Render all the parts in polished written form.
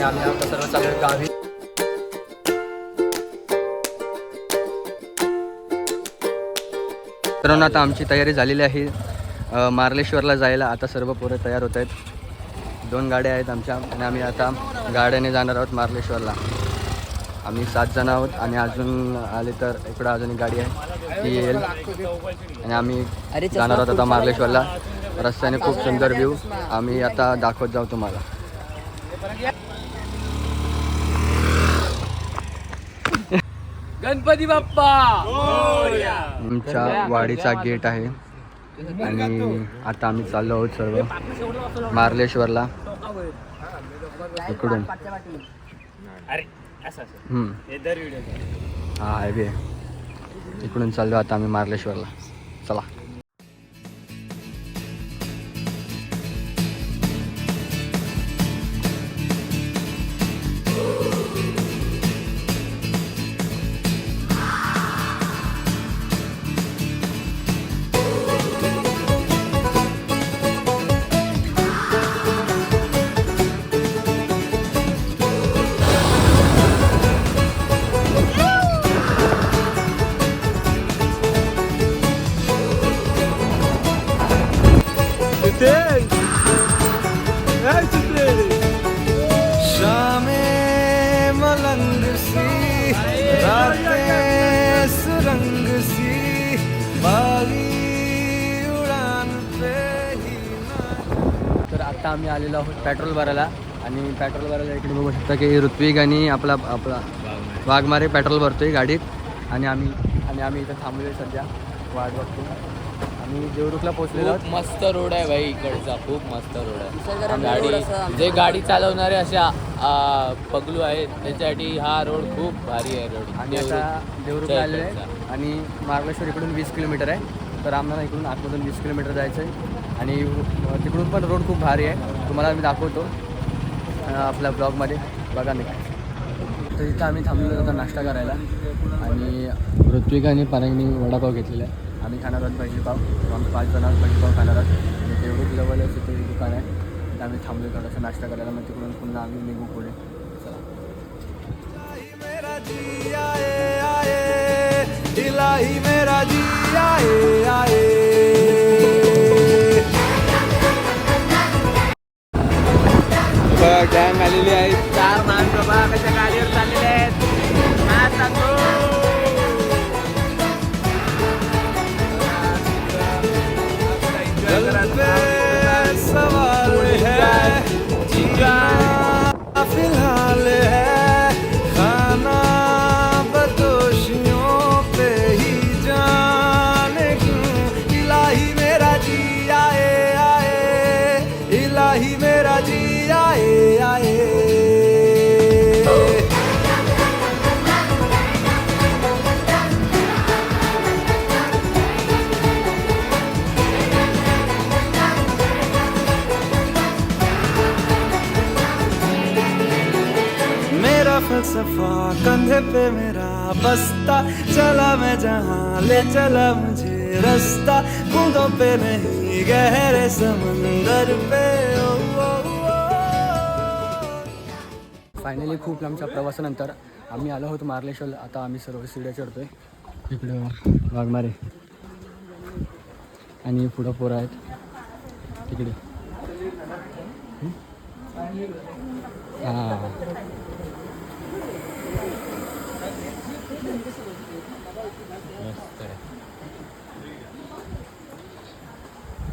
आणि आम्ही आता सर्व चालू गावी. तर आता आमची तयारी झालेली आहे मार्लेश्वरला जायला. आता सर्व पोरं तयार होत आहेत. 2 गाड्या आहेत आमच्या आणि आम्ही आता गाड्याने जाणार आहोत मार्लेश्वरला. आम्ही 7 जण आहोत आणि अजून आले तर इकडं अजून एक गाडी आहे ती येईल आणि आम्ही जाणार आहोत आता मार्लेश्वरला. रस्त्याने खूप सुंदर व्ह्यू आम्ही आता दाखवत जाऊ तुम्हाला. गणपती बाप्पा. आमच्या वाडीचा गेट आहे आणि आता आम्ही चाललो आहोत सर्व मार्लेश्वरला इकडून. हा हायवे इकडून चाललो आता आम्ही मार्लेश्वरला. चला. तर आता आम्ही आलेलो आहोत पेट्रोल भरायला आणि पेट्रोल भरायला इकडे बघू शकता की ऋत्विक आणि आपला वाघमारे पेट्रोल भरतोय गाडीत आणि आम्ही इथं थांबलोय सध्या वाट बघतो. आम्ही देवरुखला पोहोचलेलो आहोत. मस्त रोड आहे भाई इकडचा, खूप मस्त रोड आहे. गाडी जे गाडी चालवणारे अशा पगलू आहेत त्याच्यासाठी हा रोड खूप भारी आहे रोड. आणि आता देवरुखला आलेलो आहे आणि मार्लेश्वर इकडून 20 किलोमीटर आहे. तर आम्हाला इकडून आतमधून 20 किलोमीटर जायचं आहे आणि तिकडून पण रोड खूप भारी आहे. तुम्हाला मी दाखवतो आपल्या ब्लॉगमध्ये बघा नाही. तर इथं आम्ही थांबलो होतो नाश्ता करायला आणि ऋत्विक आणि परांगणी वडापाव घेतलेला आहे. आम्ही खाणार आहोत भजीपाव. आम्ही 5 जण आहोत भजीपाव खाणार आहोत आणि देवरुख जवळ तिथे दुकान आहे. तर आम्ही थांबलो थोडासा नाश्ता करायला. मग तिकडून पुन्हा आम्ही निघू पुढे. चला. गँग आलेली आहे. 4 माणसं बघा कशा गाडीवर चाललेले आहेत. काय सांगू. सवाल है फिलहाल है खाना बदोशियों पे ही जाने क्यों. इलाही मेरा जी आए आए, इलाही मेरा जी आए आए. फलसफा कंधे पे मेरा बस्ता, चला मैं जहाँ ले चला मुझे रास्ता. बूंदों पे नहीं गहरे समंदर पे. फायनली खूप लांबच्या प्रवासानंतर आम्ही आलो आहोत मार्लेश्वरला. आता आम्ही सर्व शिड्या चढतोय. इकडं वाघमारे आणि पुढं पोरं आहेत तिकडे. हां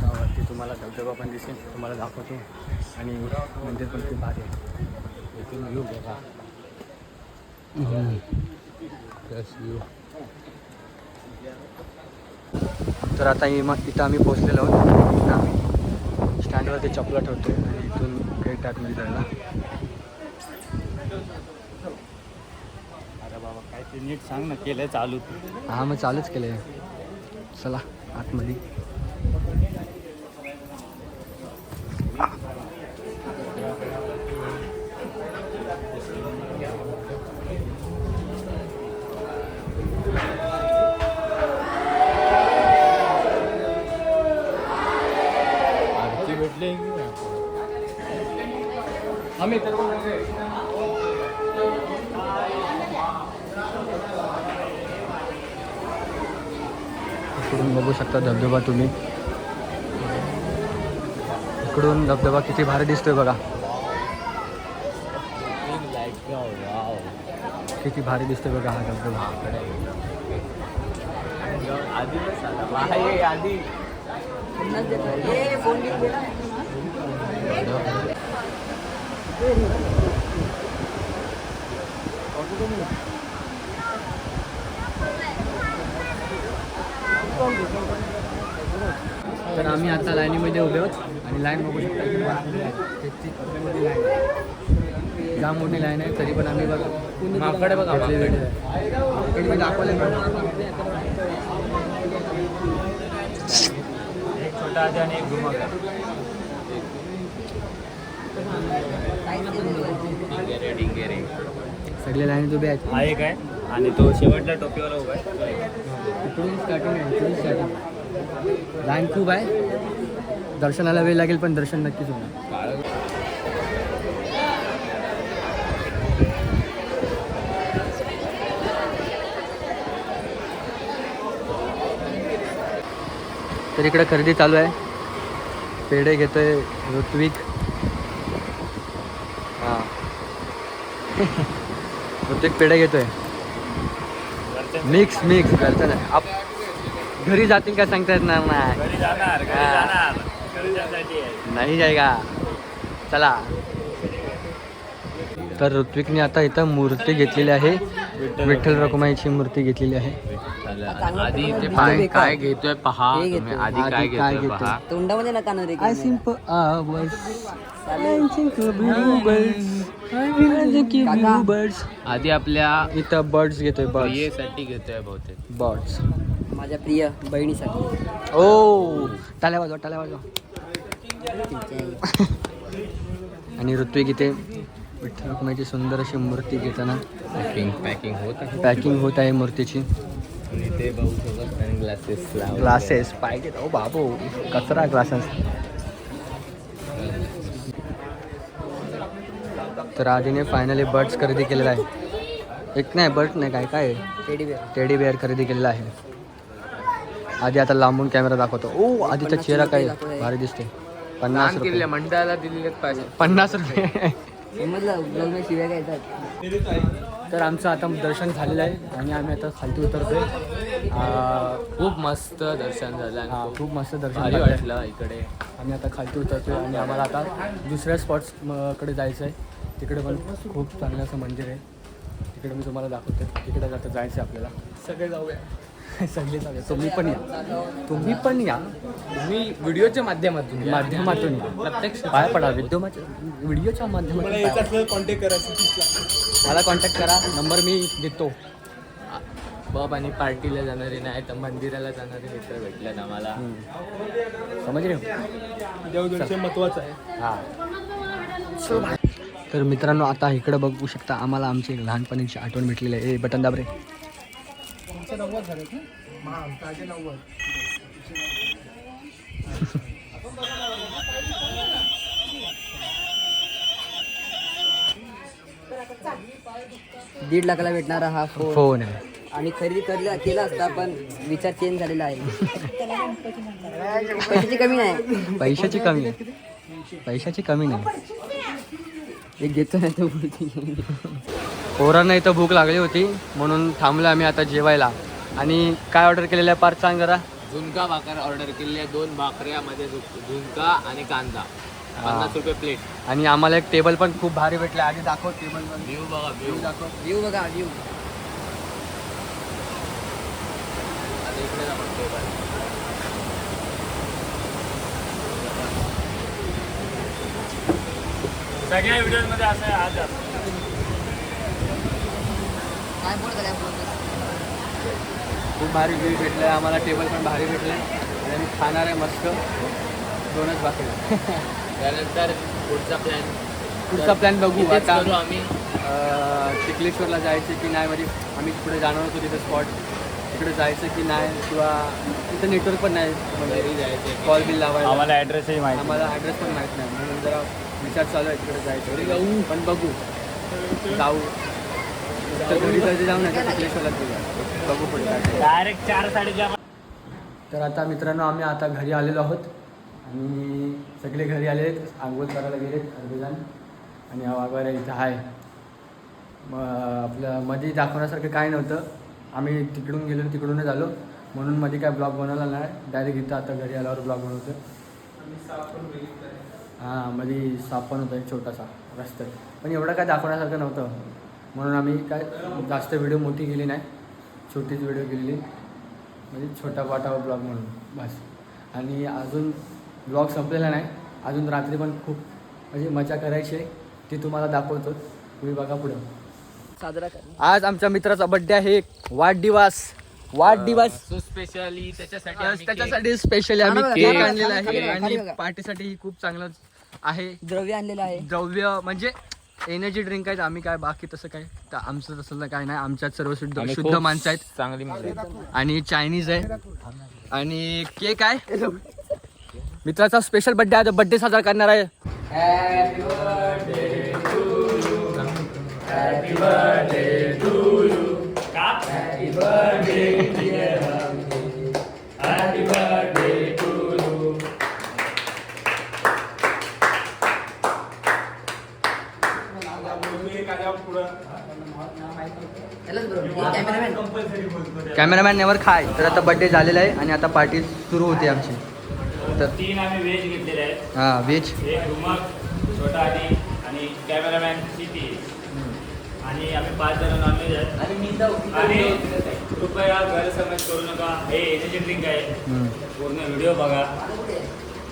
त्यावरती तुम्हाला धबधबा पण दिसेल. तुम्हाला दाखवतो आणि मंदिर पण खूप भारी आहे. इथून व्ह्यू बघा. तर आता इथं आम्ही पोचलेलो आहोत. इथं आम्ही स्टँडवरती चपला ठेवतो आणि इथून गेट आतमध्ये जायला. अरे बाबा काय ते नीट सांग ना. केलंय चालू. हां मग चालूच केलं आहे. चला आतमध्ये. आम्ही इकडून बघू शकता धबधबा तुम्ही. इकडून धबधबा किती भारी दिसतोय बघा. किती भारी दिसतोय बघा हा धबधबा. आधी तर आम्ही आता लाईनीमध्ये उभे आहोत आणि लाईन बघू शकता की किती मोठी लाईन आहे. जाम मोठी लाईन आहे तरी पण आम्ही बघा माकडे बघा, घेतली व्हिडिओ आहे. मी दाखवले एक छोटा आजा आणि एक घुमक डिंगेरे सगळे लाईनीत उभे आहेत. हा एक आहे आणि तो शेवटला टोपीवाला उभा आहे. इकडून स्टार्टिंग आहे, इकडून स्टार्टिंग. लाईन खूप आहे. दर्शनाला वेळ लागेल पण दर्शन नक्कीच होणार. तर इकडे खरेदी चालू आहे. पेढे घेतोय ऋत्विक. हां ऋत्विक पेढे घेतोय. मिक्स घरचं नाही. आप घरी जातील का सांगता येत नाही. नाही जायगा. चला. तर ऋत्विकने आता इथं मूर्ती घेतलेली आहे. विठ्ठल रखुमाईची मूर्ती घेतलेली आहे. आधी इथे काय घेतोय पहा तुम्ही. आधी काय घेतोय पहा. तोंडामध्ये नका ना रे. I simple hours. birds. आधी आपल्या इथं बर्ड्स घेतोय. बर्ड्स साठी घेतोय बहुतेक. बर्ड्स. माझ्या प्रिय बहिणीसाठी. ओ टाल्या वाजवा. आणि ऋत्विक इथे विठ्ठल रखुमाईची सुंदर अशी मूर्ती घेताना पॅकिंग होत आहे मूर्तीची. आणि ते बघू शकत ग्लासेस पाहिजे. ओ बाबू कचरा ग्लासेस. तर आधीने फायनली बर्ड्स खरेदी केलेला आहे. एक नाही बर्ड नाही काय टेडी बेअर खरेदी केलेला आहे. आधी आता लांबून कॅमेरा दाखवतो. ओ आधीचा चेहरा काय भारी दिसते. 50 रुपये मंडळाला दिलेले पैसे 50 रुपये. समजलं ब्लॉग मध्ये शिव्या काय येतात. तर आमचं आता दर्शन झालेलं आहे आणि आम्ही आता खालती उतरतोय. खूप मस्त दर्शन झालं आणि हां खूप मस्त दर्शन भारी झालं. वाटलं इकडे. आम्ही आता खालती उतरतोय आणि आम्हाला आता दुसऱ्या स्पॉट्स कडे जायचं आहे. तिकडे पण खूप चांगलं असं मंदिर आहे. तिकडे मी तुम्हाला दाखवतो. तिकडे आता जायचं आहे आपल्याला. सगळे जाऊया. सगळे जाऊया. तुम्ही पण या. तुम्ही व्हिडिओच्या माध्यमातून माध्यमातून प्रत्यक्ष पाय पडा. व्हिडिओच्या माध्यमातून कॉन्टॅक्ट करायचं. मला कॉन्टॅक्ट करा. नंबर मी देतो. बॉब आणि पार्टीला जाणारे नाही तर मंदिराला जाणारे मित्र भेटले आम्हाला. समजले. देवदर्शन महत्वाचं आहे. हां. तर मित्रांनो आता इकडं बघू शकता आम्हाला आमची एक लहानपणीची आठवण भेटलेली आहे. बटन दाब रे. $1.5 लाखाला भेटणारा हा फोन आहे. आणि खरेदी केला असता पण विचार चेंज झालेला आहे. पैशाची कमी नाही. पैशाची कमी नाही. एक घेतो नाही तो. पोरांना इथं भूक लागली होती म्हणून थांबलो आम्ही आता जेवायला. आणि काय ऑर्डर केलेलं आहे पार्थ सांग जरा. झुणका भाकर ऑर्डर केली आहे. 2 भाकऱ्यामध्ये झुणका आणि कांदा 50 रुपये प्लेट. आणि आम्हाला एक टेबल पण खूप भारी भेटला. आधी दाखव टेबल. व्ह्यू बघा व्ह्यू दाखव. व्ह्यू बघा व्ह्यू. इकडे आपण टेबल. सगळ्या व्हिडिओमध्ये असं आहे. आज काय बोलत खूप भारी व्ह्यू भेटलं आहे आम्हाला. टेबल पण भारी भेटलं आहे आणि आम्ही खाणार आहे मस्त 2च भाकरी. त्यानंतर पुढचा प्लॅन बघू आता. करू आम्ही. चिखलेश्वरला जायचं की नाही. म्हणजे आम्ही पुढे जाणार होतो तिथे स्पॉट. तिकडे जायचं की नाही किंवा तिथं नेटवर्क पण नाही. म्हणजे जायचं कॉल बिल लावायला आम्हाला ॲड्रेसही माहिती. आम्हाला ॲड्रेस पण माहीत नाही म्हणून जरा विचार चालू आहे तिकडे जायचं जाऊ, पण बघू जाऊ तर घरी जायचं जाऊ नाही तर कपिलेश्वरला जाऊया. बघू पुढे काय. डायरेक्ट 4-4:30. तर आता मित्रांनो आम्ही आता घरी आलेलो आहोत आणि सगळे घरी आले आहेत. आंघोळ करायला गेलेत अर्धजण आणि हा वगैरे इथं आहे. मग आपलं मध्ये दाखवण्यासारखं काय नव्हतं. आम्ही तिकडून गेलो तिकडूनच आलो म्हणून मध्ये काय ब्लॉग बनवला नाही. डायरेक्ट इथं आता घरी आल्यावर ब्लॉग बनवतो. हां मध्ये साप पण होता एक छोटासा रस्त्यात, पण एवढं काय दाखवण्यासारखं नव्हतं म्हणून आम्ही काय जास्त व्हिडिओ मोठी केली नाही, छोटीच व्हिडिओ केलेली म्हणजे छोटा वाटा ब्लॉग म्हणून बस. आणि अजून ब्लॉग संपलेला नाही, अजून रात्री पण खूप म्हणजे मजा करायची आहे, ती तुम्हाला दाखवतो. तुम्ही बघा पुढं. साजरा कर. आज आमच्या मित्राचा बड्डे आहे. वाढदिवस सो स्पेशली त्याच्यासाठी स्पेशली आम्ही खाली केक बघा, आणलेला खाली आहे बघा, खाली आणि बघा. पार्टीसाठी खूप चांगलं आहे. द्रव्य आणलेलं आहे. द्रव्य म्हणजे एनर्जी ड्रिंक आहेत. आम्ही काय बाकी तसं काय तर आमचं तसं काय नाही. आमच्यात सर्व शुद्ध माणसं आहेत चांगली मुलं. आणि चायनीज आहे आणि केक आहे. मित्राचा स्पेशल बड्डे आहे, बड्डे साजरा करणार आहे. त्यालाच बरोबर. कॅमेरामॅन कॅमेरामॅन नेवर खाय. तर आता बड्डे झालेला आहे आणि आता पार्टी सुरू होते आमची. तर 3 आम्ही व्हेज घेतलेले आहेत. हां व्हेज एक रुमाल छोटा आणि कॅमेरामॅन सिटी आणि आम्ही 5 जण नॉनव्हेज आहेत. आणि कृपया गैरसमज करू नका. हे एनर्जी ड्रिंक आहे. पूर्ण व्हिडिओ बघा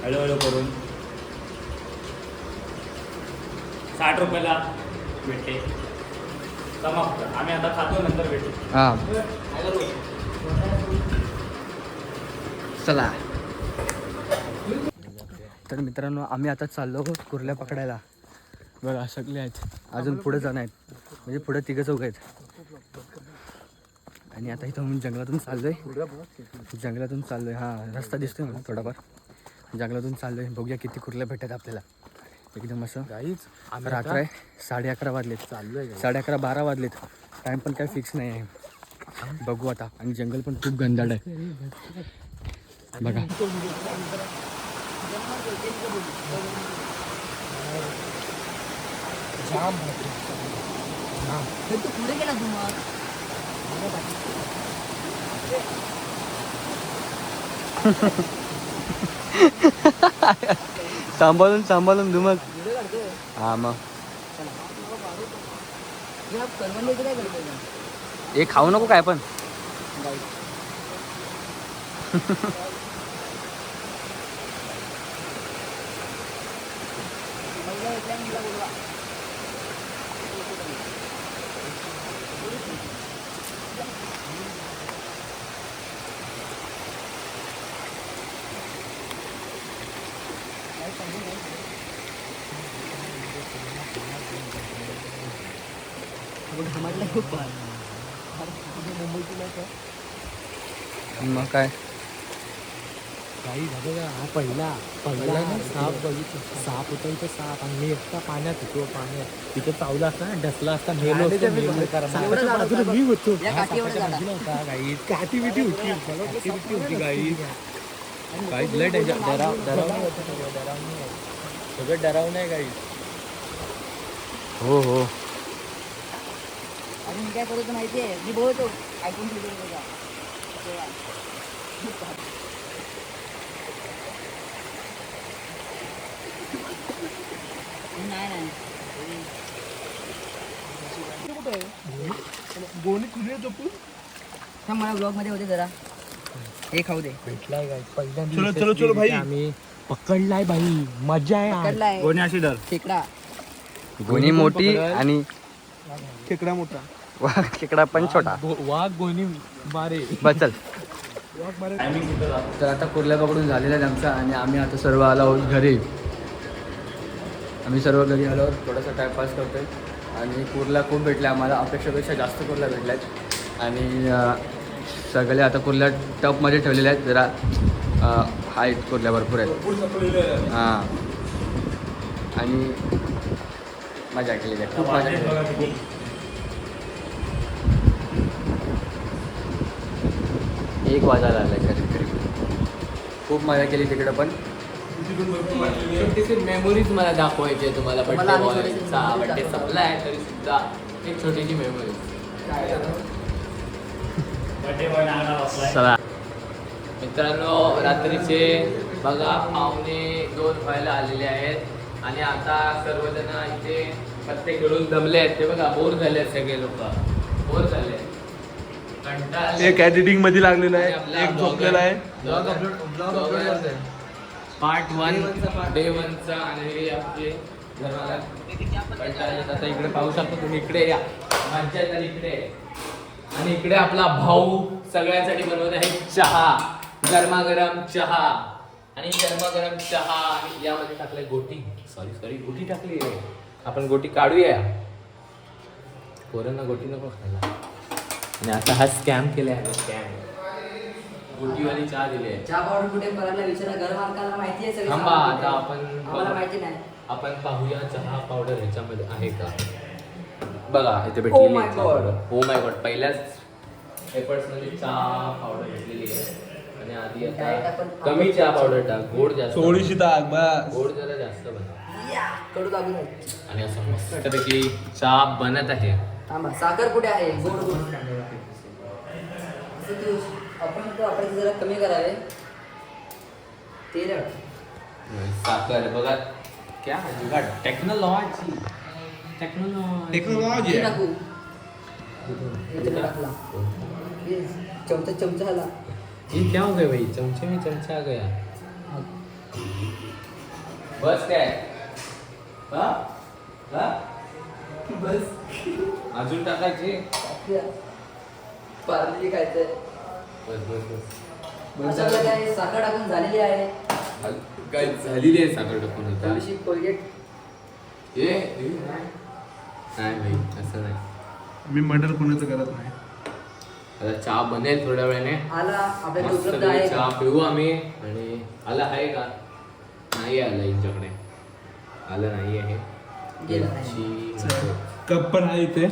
हळूहळू करून. 60 रुपयाला भेटते. समाप्त. आम्ही आता खातो, नंतर भेटू. हां चला. तर मित्रांनो आम्ही आता चाललो कुर्ल्या पकडायला. बघा सगळे आहेत, अजून पुढे जण आहेत म्हणजे पुढे 3-4 आहेत. आणि आता इथं मी जंगलातून चाललोय. हां रस्ता दिसतोय मला थोडाफार. जंगलातून चाललोय. बघूया किती कुर्ल्या भेटतात आपल्याला. एकदम असं रात्र आहे. 11:30 वाजलेत. 11:30-12 वाजलेत. टाईम पण काय फिक्स नाही आहे. बघू आता. आणि जंगल पण खूप घनदाट आहे बघा. तू पुढे गेला तू मग. सांभाळून धुमक. हा मग तुला करवंद इकडे काय करतोय? हे खाऊ नको काय पण. म्हटलं खूप फार. मग काय काही झालं का हा पहिला साप बघितलं. साप होता इथं साप आणि मी एकटा पाण्यात होतो. पाण्यात तिथे चावला असता ना, ढसला असता, मेलो असतो. एवढं झाड बाजूला होतं मी होतो. या काठी एवढं झाड. बाजूला होता गाई. काठी बिटी होती. काठी बिटी होती गाई. काही लय डराव सगळं डराव नाही काही. हो हो अजून काय करतो माहिती आहे? मी बोलतो ऐकून ठेवतो बघा. नाही गोणी खुले जपून थांब, मला ब्लॉग मध्ये होते जरा. हे खाऊ दे. भेटलाय काय पहिल्यांदा. चलो भाई. आम्ही पकडलाय भाई. मजा आहे. पकडलाय. कोणी अशी धर. खेकडा. गोणी मोठी आणि खेकडा मोठा. खेकडा पण छोटा. वाघ गोणी बारे. बस चल. तर आता कुर्ल्या पकडून झालेल्या आहेत आमच्या आणि आम्ही आता सर्व आलो आहोत घरी. आम्ही सर्व घरी आलो थोडासा टाईमपास करतो आहे आणि कुर्ल्या खूप भेटल्या आम्हाला. अपेक्षेपेक्षा जास्त कुर्ल्या भेटल्या आहेत आणि सगळे आता कुर्ल्या टपमध्ये ठेवलेल्या आहेत. जरा हाईट कुर्ल्या भरपूर आहेत. हां आणि मजा केली आहे, खूप मजा केली. बघा किती. 1 वाजायला आलाय कधी खूप मजा केली तिकडं पण. छोटीशी मेमोरीज मला दाखवायची आहे तुम्हाला. मला आणि बर्थडे छोटीशी बॉयचा memories बर्थडे दाखवा. संपला आहे तरी सुद्धा एक छोटीशी मेमोरी. बर्थडे बॉय नागला बसलाय. चला मित्रांनो रात्रीचे बघा 1:45 व्हायला आलेले आहेत आणि आता सर्वजण इथे पत्ते खेळून दमले आहेत. ते बघा बोर झाले आहेत सगळे लोक, बोर झाले कंटाळले. एक एडिटिंग मध्ये लागलेला आणि आहे, आपला एक झोपलेला आहे. पार्ट 1 डे 1चा आणि हे आपले घरमालक कंटाळले. आता इकडे पाहू शकतो तुम्ही, इकडे या मज्जा येतात इकडे. आणि इकडे आपला भाऊ सगळ्यांसाठी बनवत आहे चहा, गरमागरम चहा. आणि गरमागरम चहा आणि यामध्ये टाकलंय गोटी, सॉरी गोटी टाकली आहे. आपण गोटी काढूया, पोरांना गोटी नको खायला. आणि आता हा स्कॅम केलाय, स्कॅम गोटीवाली चहा दिली आहे. चहा पावडर कुठे करायला विचारा, घर मालकाला माहिती आहे सगळं. थांबा आता आपण आम्हाला माहिती नाही. आपण पाहूया चहा पावडर ह्याच्यामध्ये आहे का. बघा इथे Oh भेटलेली my चहा God. Powder. Oh my God, पहिल्याच एफर्ट्स मध्ये चहा पावडर घेतलेली आहे. आणि आधी Direct आता आपण कमी चहा पावडर टाक, गोड जास्त थोडीशी टाक बस. गोड जरा जास्त बनव. कडू लागू नये. आणि असं मस्तपैकी चहा बनत आहे. थांबा, साखर कुठे आहे? गोड गोड. असं तू आपण तो वापरायचं जरा कमी करावे. तेल साखर बघा, क्या जुगाड, टेक्नॉलॉजी टेक्नॉलॉजी आहे. टाकू. इथे टाकला. ये, चमचा आला. ये क्या हो गया भाई, चमचे में चमचा आ गया. बस काय हा हा बस अजून टाकायचे. पार्ली खायचंय. बस बस बस अशाला काय साखर टाकून झालेली आहे. काय झालेली आहे साखर टाकून आता. थोडीशी कोलगेट. नाही भाई असं नाही. मी मर्डर कोणाचं करत नाही. आता चहा बनेल थोड्या वेळाने. आला आपल्याकडे मस्त उपलब्ध आहे. चहा पिऊ आम्ही. आणि आला आहे का, नाही आला यांच्याकडे, आलं नाही आहे. गेला नाही. यांची कप पण आहे इथे.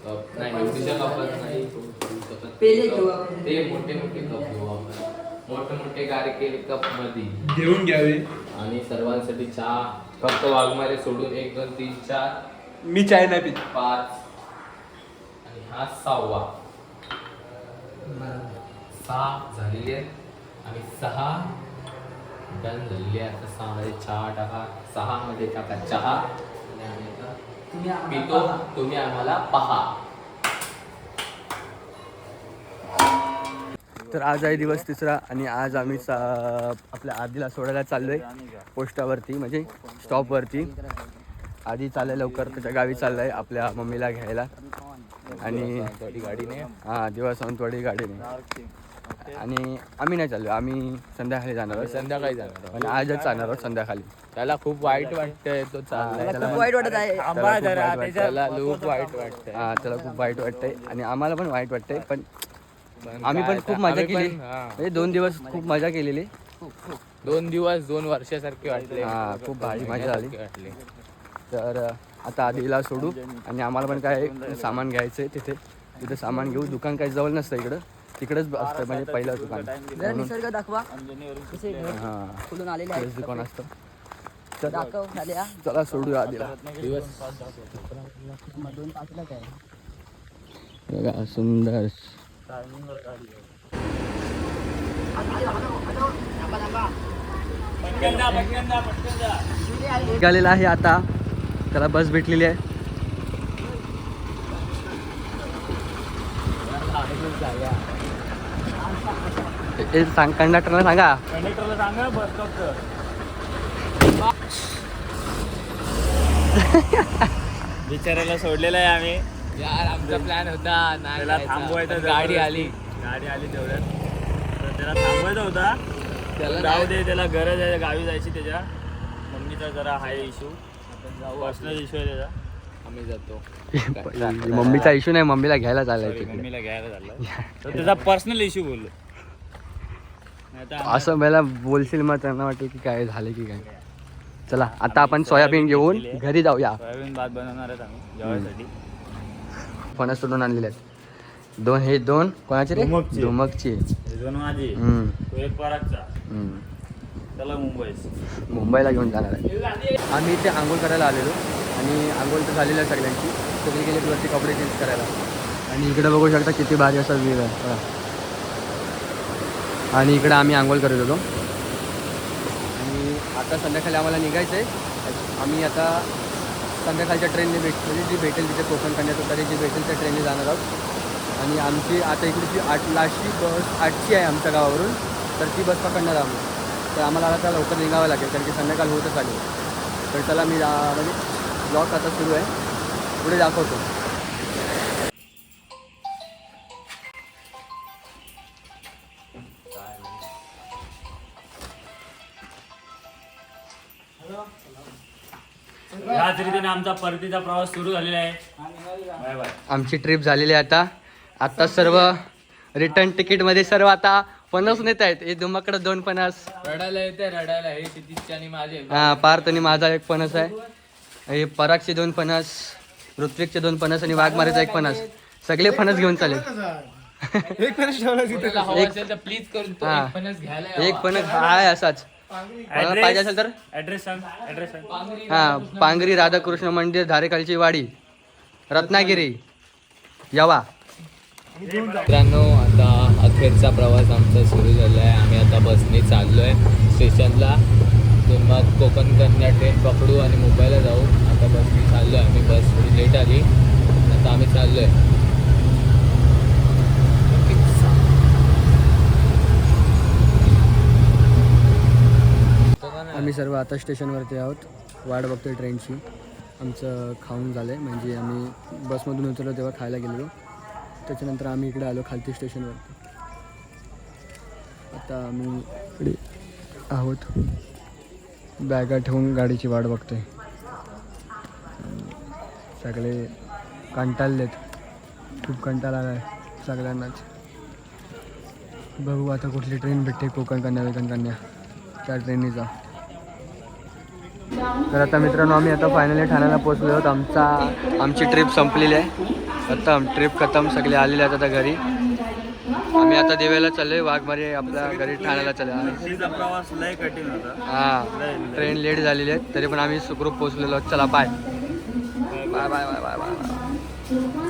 कप नाही, एवढीच्या कपात नाही करू शकत. पेले घेऊ आपण. ते मोठे मोठे कप घेऊ आपण, मोठे मोठे गारके कप मध्ये घेऊन घ्यावे. आणि सर्वांसाठी चहा. फक्त वाघमारे सोडून 1 2 3 4 मी चाय नाही पित. 5 आणि हा 6वा. 6 झालेले आहेत आणि 6 डन झालेली आहे. आता 6 मध्ये चहा टाका, 6 मध्ये टाका चहा. आणि आम्ही आता तुम्ही आम्हाला पितो, पहा. तुम्ही आम्हाला पहा. तर आज आहे दिवस 3रा आणि आज आम्ही आपल्या आधीला सोडायला चाललोय पोस्टावरती, म्हणजे स्टॉपवरती. आधी चाललंय लवकर, त्याच्या गावी चाललंय आपल्या मम्मीला घ्यायला. आणि गाडीने हां दिवस सावंतवाडी गाडीने. आणि आम्ही नाही चाललो, आम्ही संध्याकाळी जाणार आहोत. संध्याकाळी जाणार. आणि आजच जाणार आहोत संध्याकाळी. त्याला खूप वाईट वाटतंय, तो चाललाय. मला खूप वाईट वाटत आहे. त्याला खूप वाईट वाटतंय. हां त्याला खूप वाईट वाटतंय आणि आम्हाला पण वाईट वाटतंय. पण आम्ही पण खूप मजा केली, म्हणजे 2 दिवस खूप मजा केलेली. 2 दिवस 2 वर्षासारखे वाटले. हां खूप भारी मजा झाली. वाटले. तर आता आधीला सोडू आणि आम्हाला पण काय सामान घ्यायचं आहे तिथे सामान घेऊ. दुकान काही जवळ नसतं इकडं, तिकडंच असतं म्हणजे पहिलं दुकान. जरा निसर्ग दाखवा. कसे घर हां फुलून आलेले तिकडेच आहेत. दुकान असतं. तर दाखव झाल्या. चला सोडूया आधीला. दोन तासला काय बघा सुंदर निघालेला आहे आता. त्याला बस भेटलेली आहे. सांग कंडक्टरला सांगा. कंडक्टरला सांगा बस स्टॉपचं. बिचाऱ्याला सोडलेलं आहे आम्ही. यार आमचा प्लॅन होता नाही त्याला जायचा, थांबवायचं, पण गाडी आली. गाडी आली तेवढ्यात. तर त्याला थांबवायचा होता. त्याला जाऊ दे, त्याला गरज आहे गावी जायची. त्याच्या मम्मीचा जरा हाय इशू, पर्सनल इशू आहे त्याचा. आम्ही जातो. मम्मीचा इश्यू नाही, मम्मीला घ्यायला चाललाय Sorry, तिकडे. मम्मीला घ्यायला झालं. तर त्याचा पर्सनल इशू बोललो. नाहीतर आम्ही- असं मला बोलशील मग त्यांना वाटेल की काय झालं की काय. चला आता आपण सोयाबीन घेऊन घरी जाऊया. सोयाबीन भात बनवणार आहेत आम्ही जेवायसाठी. फणस तोडून आणलेले आहेत. हे दोन कोणाचे रे? धुमकचे. धुमकचे. हे दोन माझे, हम्म, तो एक परागचा. हम्म. त्याला मुंबईस. मुंबईला घेऊन जाणार आहे. आम्ही इथे आंघोळ करायला आलेलो आणि आंघोळ तर झालेलं आहे सगळ्यांची. सगळी गेले वरती कपडे चेंज करायला आणि इकडे बघू शकता किती भारी असा व्ह्यू आहे बघा. आणि इकडे आम्ही आंघोळ करत होतो आणि आता संध्याकाळी आम्हाला निघायचं आहे. आम्ही आता संध्याकाळच्या ट्रेनने म्हणजे जी भेटेल तिथे कोकण कन्याकुमारी जी भेटेल त्या ट्रेनने जाणार आहोत. आणि आमची आता इकडची 8ची बस 8ची आहे आमच्या गावावरून, तर ती बस पकडणार आम्ही. तर आम्हाला आता लवकर निघावं लागेल कारण की संध्याकाळ होतच आली. तर चला मी म्हणजे ब्लॉग आता सुरू आहे, पुढे दाखवतो. ह्याच रीतीने आमचा परतीचा प्रवास सुरू झालेला आहे. Bye bye. आमची ट्रिप झालेली आहे आता सर्व रिटर्न तिकीटमध्ये सर्व आता फणस नेत आहेत. हे दुमाकडे 2 फणस, रडायला येते रडायला. हे क्षितिजचे आणि माझे. हां पार्थ आणि माझा 1 फणस आहे. हे परागचे 2 फणस, ऋत्विकचे 2 फणस आणि वाघमारेचा 1 फणस. सगळे फणस घेऊन चालेल. कोणाला हवं असेल तर प्लीज करून तो हा. एक फणस घ्यायला यावा. 1 फणस आहे असाच. कोणाला पाहिजे असेल तर ऍड्रेस सांग. ऍड्रेस सांग. हां पांगरी राधाकृष्ण मंदिर, धारेखालची वाडी, रत्नागिरी, यावा. मित्रांनो आता अखेरचा प्रवास आमचा सुरू झाला आहे. आम्ही आता बसने चाललो आहे स्टेशनला. तिथून मग कोकण कन्या ट्रेन पकडू आणि मुंबईला जाऊ. आता बसने चाललो आहे आम्ही. बस थोडी लेट आली, आता आम्ही चाललो आहे. आम्ही सर्व आता स्टेशनवरती आहोत, वाट बघतोय ट्रेनची. आमचं खाऊन झालं आहे म्हणजे आम्ही बसमधून उतरलो तेव्हा खायला गेलेलो. त्याच्यानंतर आम्ही इकडे आलो खालती स्टेशनवरती. आता आम्ही इकडे आहोत, बॅगा ठेवून गाडीची वाट बघतोय. सगळे कंटाळलेत, खूप कंटाळा आला आहे सगळ्यांनाच. बघू आता कुठली ट्रेन भेटते, कोकण कन्या त्या ट्रेनने जा. तर आता मित्रांनो आम्ही आता फायनली ठाण्याला पोहोचलो आहोत. आमची ट्रिप संपलेली आहे. आता ट्रिप खतम, सगळे आलेले आहेत आता घरी. आम्ही आता दिव्याला चाललोय, वाघमारे आपल्या घरी ठाण्याला चाललो. प्रवास लय कठीण होता. हां ट्रेन लेट झालेली आहे तरी पण आम्ही सुखरूप पोहोचलेलो आहोत. चला bye bye bye bye bye bye.